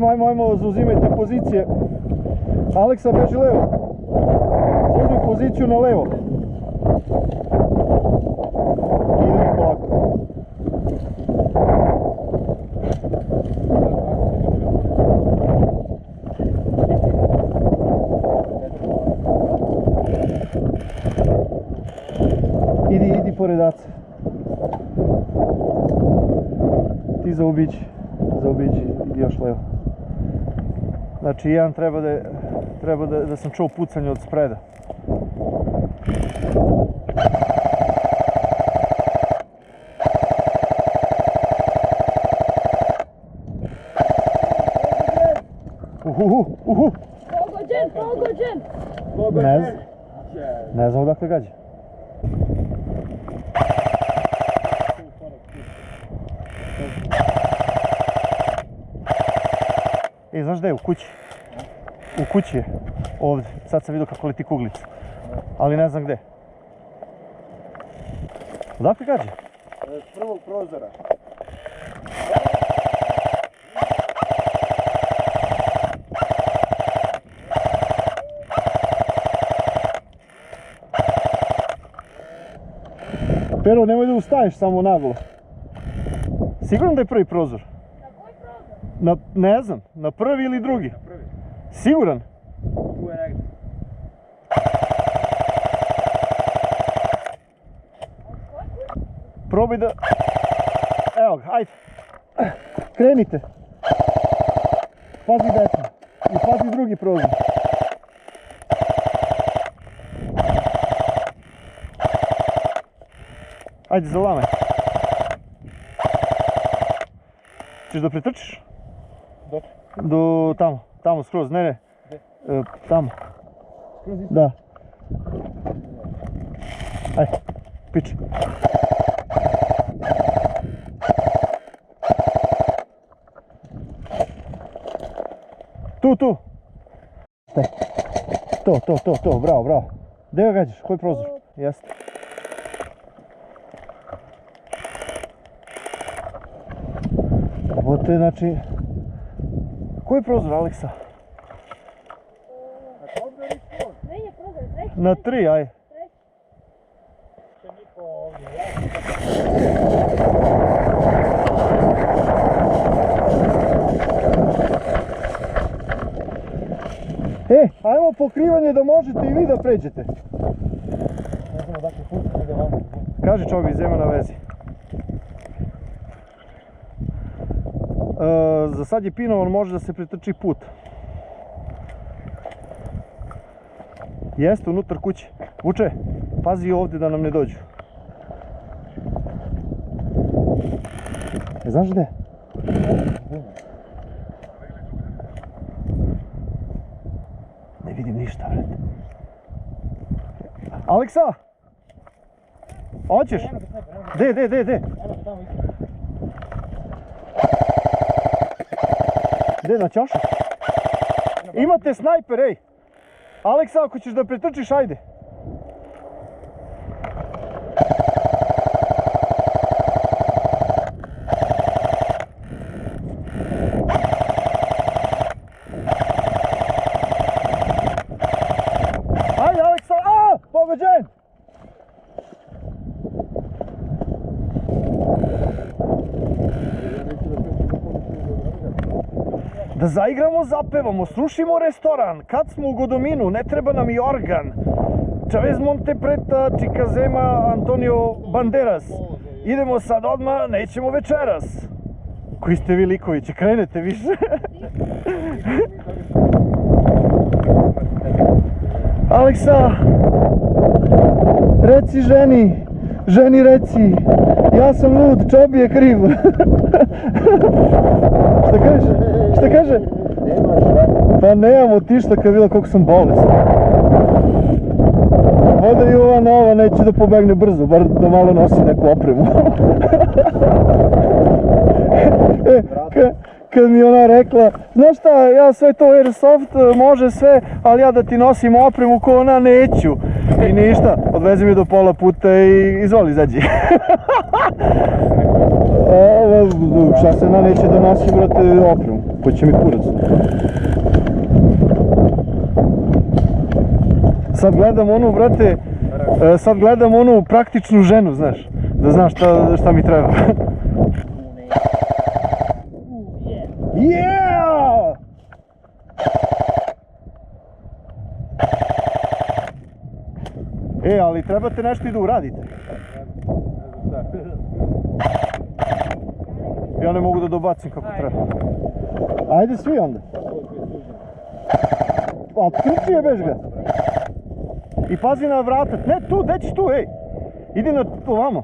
Ajmo, zauzimajte pozicije. Aleksa, beži levo. Zauzmi poziciju na levo. Idemo polako. Idi pored Ace. Ti zaobiđi, idi još levo. Znači jedan treba da sam čuo pucanje od spreda. Pogođen! Ne znam odakle gađa. Znaš gdje je? U kući. U kući je. Ovdje. Sad sam vidio kako leti kuglica. Ali ne znam gdje. Odakle gađa? S prvog prozora. Pero, nemoj da ustaješ samo naglo. Sigurno da je prvi prozor? Ne znam, na prvi ili drugi? Na prvi. Siguran? Tu je negdje. Probaj da... Evo ga, ajde. Krenite. Pazi desno. I pazi drugi prozor. Ajde, zalamaj. Češ da pretrčiš? Dok? Do tamo skroz, ne. Tamo. Skroz isto? Da. Ajde, piči. Tu. Staj. To, bravo. Gdje ga gađaš? Koji prozor? Jeste. Ovo to je znači... Koji prozor, Aleksa? Na 3, aj. Ajmo pokrivanje da možete i vi da pređete. Ne znamo dakle put, ide vamo. Kaži čovjek iz Zema na vezi. Za sad je pinovan, može da se pretrči put. Jeste, unutar kuće. Vuče, pazi ovdje da nam ne dođu. Znaš gdje? Ne vidim ništa, vred. Aleksa! Hoćeš? Gdje? Gdje, na čašu? Imate snajper, ej! Aleksa, ako ćeš da pretrčiš, ajde! Ajde, Aleksa! A! Pogođen! Da zaigramo, zapevamo, srušimo restoran, kad smo u Godominu, ne treba nam i organ. Chavez Montepreta, Chica Zema, Antonio Banderas. Idemo sad odmah, nećemo večeras. Koji ste vi likovići, krenete više. Aleksa, reci ženi reci, ja sam lud, Čobi je kriv. Šta kaže? Pa nemamo ti šta kad je vidjela koliko sam bolestan. Voda i ova nova neće da pobegne brzo, bar da malo nosi neku opremu. Kad mi ona rekla, znaš šta, ja sve to Airsoft, može sve, ali ja da ti nosim opremu ko ona neću. I ništa, odvezi mi do pola puta i izvoli, izađi. Šta se ona neće da nosi, brate, opremu. će mi kurac. Sad gledam onu, brate, sad gledam onu praktičnu ženu, znaš. Da znaš šta mi treba. Yeah! Ali trebate nešto i da uradite. Ja ne mogu da dobacim kako treba. Ajde svi onda. A trči je bež ga. I pazi na vrata. Ne tu, gdje ćeš tu, ej. Idi na ovamo.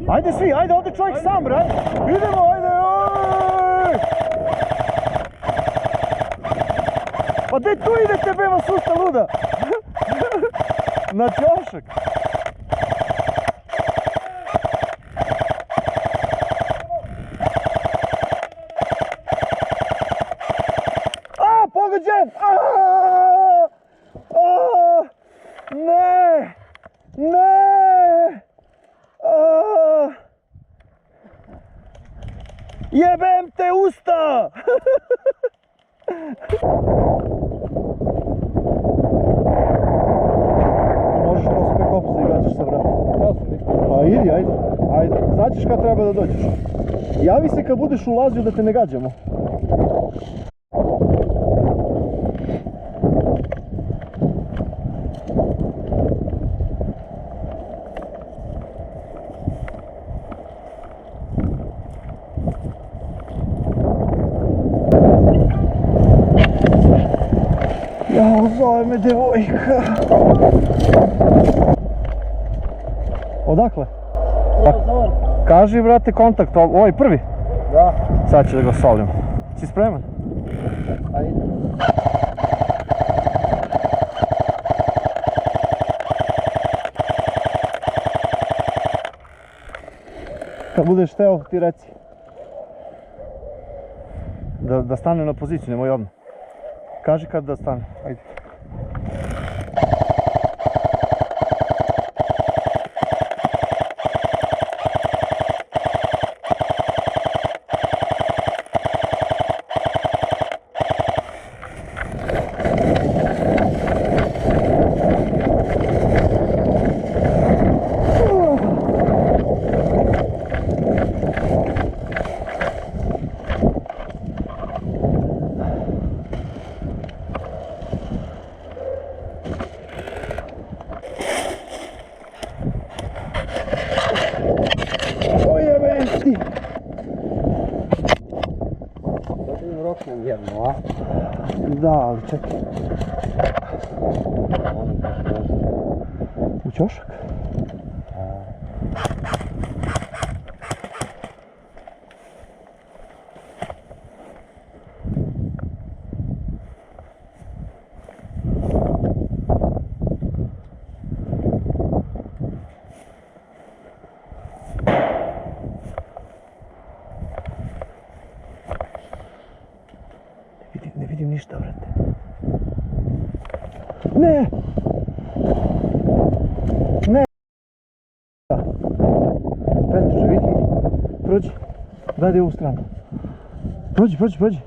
Ajde svi, ajde, ode čovjek sam, bre. Idemo, ajde, oj! Pa gdje tu idete, beva susta luda? Na ćošak. Pogođen! Ne! Ne! Jebem te usta! Možeš to sve kopu da igračeš sa vrata. Pa idi, ajde. Ajde. Značiš kad treba da dođeš. Javi se kad budeš ulazio da te ne gađamo. Zove me devojka. Odakle? Kaži, brate, kontakt. Ovaj prvi? Da. Sad ću da ga solim. Si spreman? Ajde. Kad budeš teo, ti reci. Da stane na poziciju, nemoj odmah. Kaži kad da stane. Ajde. Jedno, a? Da, ali čekaj. U ćošak? Ne vidim ništa, brate. Ne! Ne! Petruže, vidi. Prođi. Gledaj ovu stranu. Prođi.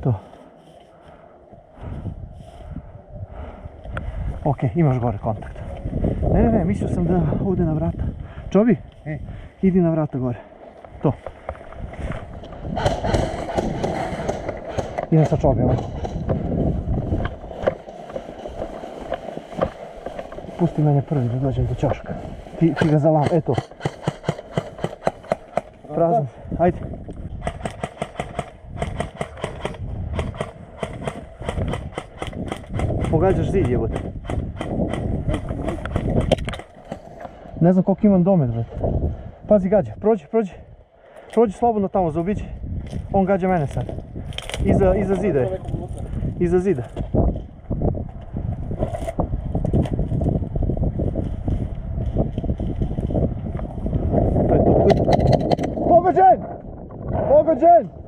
To. Ok, imaš gore kontakt. Ne, mislio sam da ovdje na vrata. Čobi, idi na vrata gore. To. Idem sa Čobijom. Pusti mene prvi da dođem do ćoška. Ti ga zalam, eto. Prazan. Ajde. Pogađaš zid, jebote. Ne znam koliko imam domet, brate. Pazi, gađa, prođi. Prođi slobodno tamo, zaobiđi. On gađa mene sad. Iza zida je. Iza zida. To je to. Pogođen!